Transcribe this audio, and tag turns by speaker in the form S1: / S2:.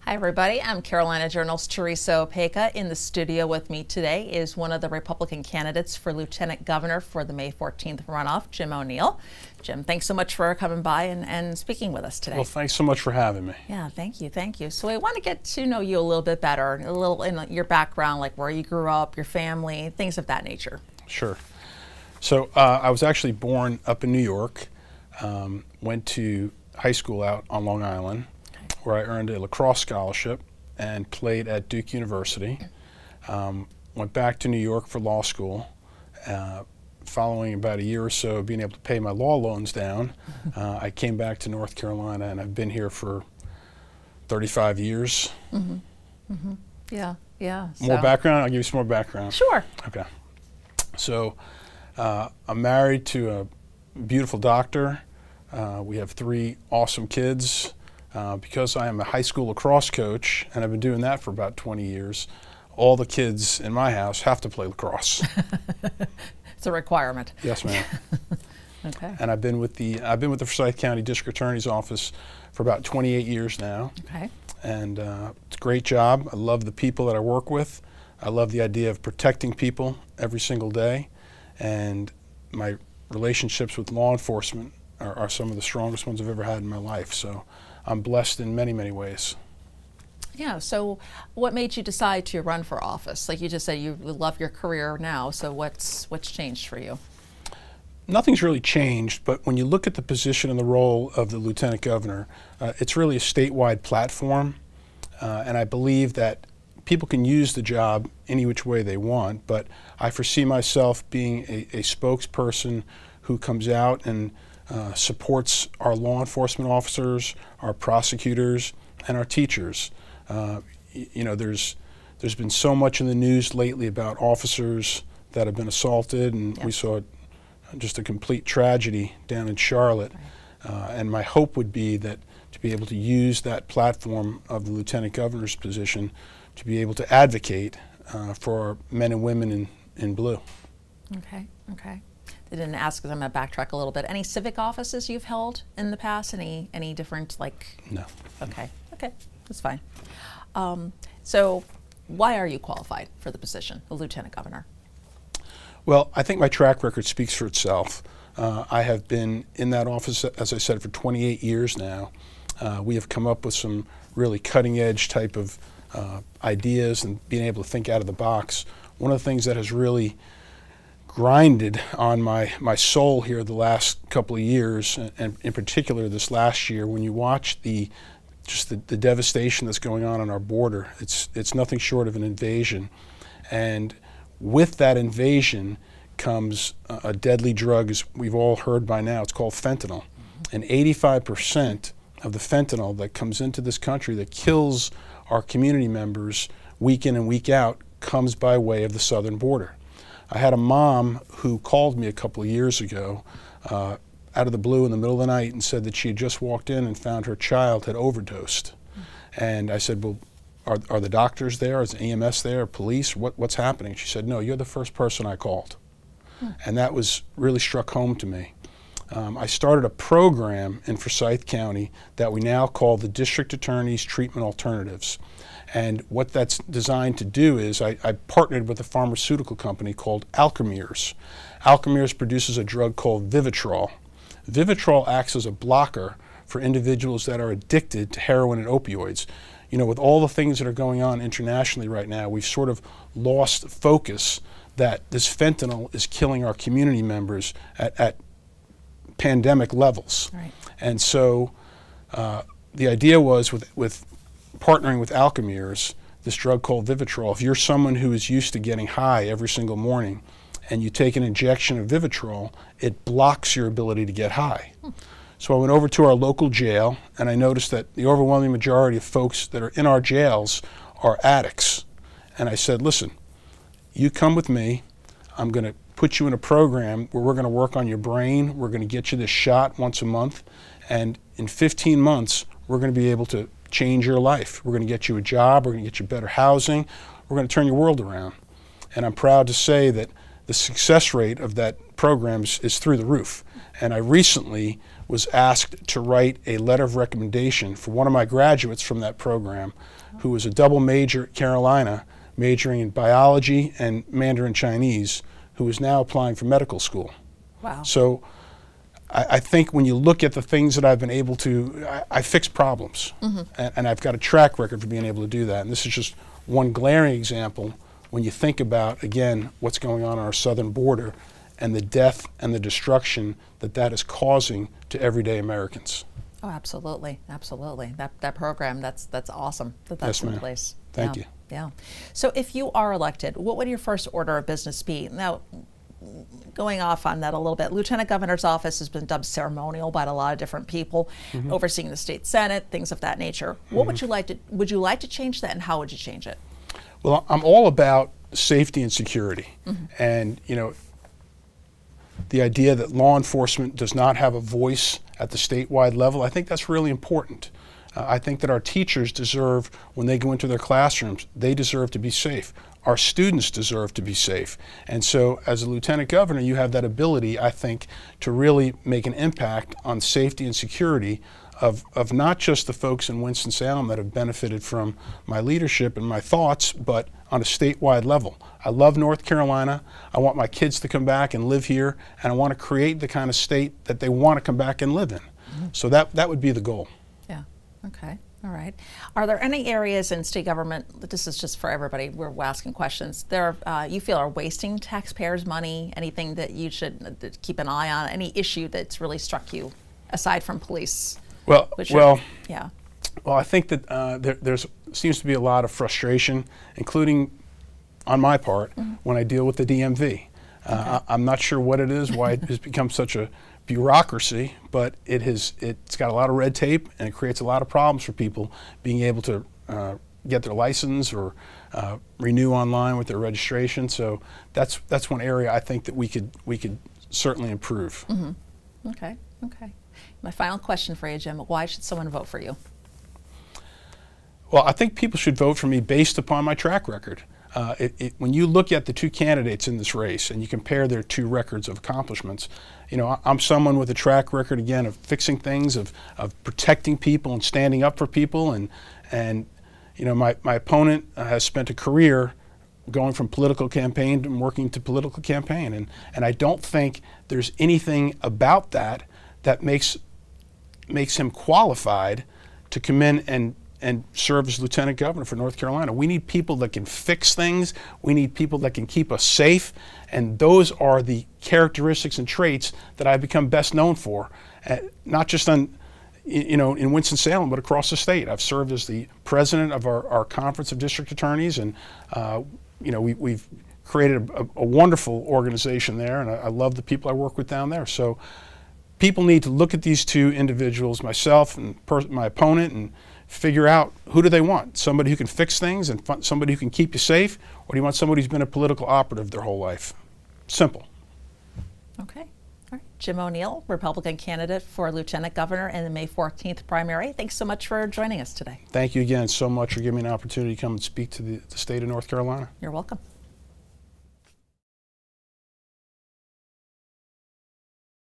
S1: Hi everybody, I'm Carolina Journal's Theresa Opeka. In the studio with me today is one of the Republican candidates for Lieutenant Governor for the May 14th runoff, Jim O'Neill. Jim, thanks so much for coming by and speaking with us today.
S2: Well, thanks so much for having me.
S1: Yeah, thank you, thank you. So I want to get to know you a little bit better, a little in your background, like where you grew up, your family, things of that nature.
S2: Sure. So I was actually born up in New York, went to high school out on Long Island, where I earned a lacrosse scholarship and played at Duke University. Went back to New York for law school. Following about a year or so of being able to pay my law loans down, I came back to North Carolina, and I've been here for 35 years.
S1: Mm-hmm. Mm-hmm. Yeah, yeah.
S2: More background? I'll give you some more background.
S1: Sure.
S2: Okay. So I'm married to a beautiful doctor. We have 3 awesome kids. Because I am a high school lacrosse coach, and I've been doing that for about 20 years, all the kids in my house have to play lacrosse.
S1: It's a requirement.
S2: Yes, ma'am.
S1: Okay.
S2: And I've been with the Forsyth County District Attorney's Office for about 28 years now.
S1: Okay.
S2: And it's a great job. I love the people that I work with. I love the idea of protecting people every single day. And my relationships with law enforcement are some of the strongest ones I've ever had in my life. So I'm blessed in many, many ways.
S1: Yeah, so what made you decide to run for office? Like you just said, you love your career now, so what's changed for you?
S2: Nothing's really changed, but when you look at the position and the role of the Lieutenant Governor, it's really a statewide platform, and I believe that people can use the job any which way they want, but I foresee myself being a spokesperson who comes out and supports our law enforcement officers, our prosecutors, and our teachers. You know, there's been so much in the news lately about officers that have been assaulted, and we saw just a complete tragedy down in Charlotte. Right. And my hope would be that to be able to use that platform of the Lieutenant Governor's position to be able to advocate for our men and women in blue.
S1: Okay, okay. They didn't ask, because I'm going to backtrack a little bit. Any civic offices you've held in the past? Any different, like?
S2: No.
S1: Okay, okay, that's fine. So why are you qualified for the position of Lieutenant Governor?
S2: Well, I think my track record speaks for itself. I have been in that office, as I said, for 28 years now. We have come up with some really cutting-edge type of ideas and being able to think out of the box. One of the things that has really grinded on my soul here the last couple of years, and in particular this last year, when you watch the devastation that's going on our border, it's nothing short of an invasion. And with that invasion comes a deadly drug, as we've all heard by now. It's called fentanyl. And 85% of the fentanyl that comes into this country that kills our community members week in and week out comes by way of the southern border. I had a mom who called me a couple of years ago out of the blue in the middle of the night and said that she had just walked in and found her child had overdosed. And I said, well, are the doctors there? Is EMS there? Police? What's happening? She said, no, you're the first person I called. And that was really struck home to me. I started a program in Forsyth County that we now call the District Attorney's Treatment Alternatives. And what that's designed to do is I partnered with a pharmaceutical company called Alkermes. Alkermes produces a drug called Vivitrol. Vivitrol acts as a blocker for individuals that are addicted to heroin and opioids. You know, with all the things that are going on internationally right now, we've sort of lost focus that this fentanyl is killing our community members at pandemic levels. Right. And so the idea was with partnering with Alkermes, this drug called Vivitrol, if you're someone who is used to getting high every single morning and you take an injection of Vivitrol, it blocks your ability to get high. So I went over to our local jail, and I noticed that the overwhelming majority of folks that are in our jails are addicts. And I said, listen, you come with me. I'm going to put you in a program where we're going to work on your brain. We're going to get you this shot once a month. And in 15 months, we're going to be able to change your life. We're going to get you a job. We're going to get you better housing. We're going to turn your world around. And I'm proud to say that the success rate of that program is through the roof. And I recently was asked to write a letter of recommendation for one of my graduates from that program, who was a double major at Carolina, majoring in biology and Mandarin Chinese, who is now applying for medical school.
S1: Wow.
S2: So I think when you look at the things that I've been able to, I fix problems. And I've got a track record for being able to do that. And this is just one glaring example when you think about, again, what's going on our southern border and the death and the destruction that is causing to everyday Americans.
S1: Oh, absolutely, absolutely. That program, that's awesome that's in place.
S2: Thank you.
S1: Yeah. So if you are elected, what would your first order of business be? Now, going off on that a little bit, Lieutenant Governor's office has been dubbed ceremonial by a lot of different people, overseeing the state Senate, things of that nature. What would you like to change that, and how would you change it?
S2: Well, I'm all about safety and security. And, you know, the idea that law enforcement does not have a voice at the statewide level, I think that's really important. I think that our teachers deserve, when they go into their classrooms, they deserve to be safe. Our students deserve to be safe. And so as a lieutenant governor, you have that ability, I think, to really make an impact on safety and security of not just the folks in Winston-Salem that have benefited from my leadership and my thoughts, but on a statewide level. I love North Carolina. I want my kids to come back and live here, and I want to create the kind of state that they want to come back and live in. So that would be the goal.
S1: Yeah, okay, all right. Are there any areas in state government, this is just for everybody, we're asking questions, there you feel are wasting taxpayers' money, anything that you should keep an eye on, any issue that's really struck you, aside from police?
S2: Well,
S1: yeah.
S2: Well, I think that there seems to be a lot of frustration, including on my part, when I deal with the DMV. I'm not sure what it is, why it has become such a bureaucracy, but it's got a lot of red tape, and it creates a lot of problems for people being able to get their license or renew online with their registration. So that's one area I think that we could certainly improve.
S1: Okay. My final question for you, Jim, why should someone vote for you?
S2: Well, I think people should vote for me based upon my track record. When you look at the two candidates in this race and you compare their two records of accomplishments, you know, I'm someone with a track record, again, of fixing things, of protecting people and standing up for people. And you know, my opponent has spent a career going from political campaign to working to political campaign. And I don't think there's anything about that makes him qualified to come in and serve as lieutenant governor for North Carolina. We need people that can fix things. We need people that can keep us safe. And those are the characteristics and traits that I've become best known for, not just in Winston-Salem, but across the state. I've served as the president of our Conference of District Attorneys, and you know, we've created a wonderful organization there, and I love the people I work with down there. So people need to look at these two individuals, myself and my opponent, and figure out, who do they want? Somebody who can fix things and somebody who can keep you safe, or do you want somebody who's been a political operative their whole life? Simple.
S1: Okay. All right. Jim O'Neill, Republican candidate for Lieutenant Governor in the May 14th primary. Thanks so much for joining us today.
S2: Thank you again so much for giving me an opportunity to come and speak to the state of North Carolina.
S1: You're welcome.